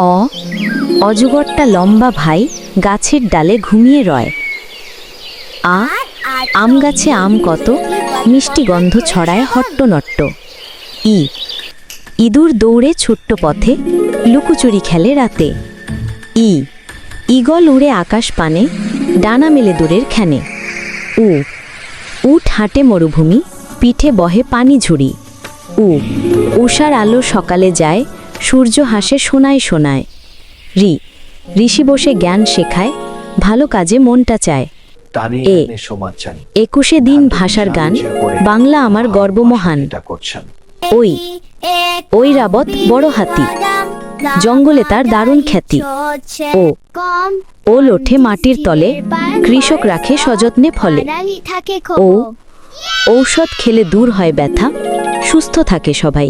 অ অজগরটা লম্বা ভাই গাছের ডালে ঘুমিয়ে রয়। আ আম গাছে আম কত, মিষ্টি গন্ধ ছড়ায় হট্টনট্ট। ই ইঁদুর দৌড়ে ছোট্ট পথে, লুকোচুরি খেলে রাতে। ঈগল উড়ে আকাশ পানে, ডানা মেলে দূরের খেনে। উট হাঁটে মরুভূমি, পিঠে বহে পানি ঝুড়ি। উষার আলো সকালে যায়, সূর্য হাসে সোনায় সোনায়। ঋষি বসে জ্ঞান শেখায়, ভালো কাজে মনটা চায়। 21শে দিন ভাষার গান, বাংলা আমার গর্ব মহান। ঐরাবত বড় হাতি, জঙ্গলে তার দারুণ খ্যাতি। ওল ওঠে মাটির তলে, কৃষক রাখে সযত্নে ফলে। ঔষধ খেলে দূর হয় ব্যথা, সুস্থ থাকে সবাই।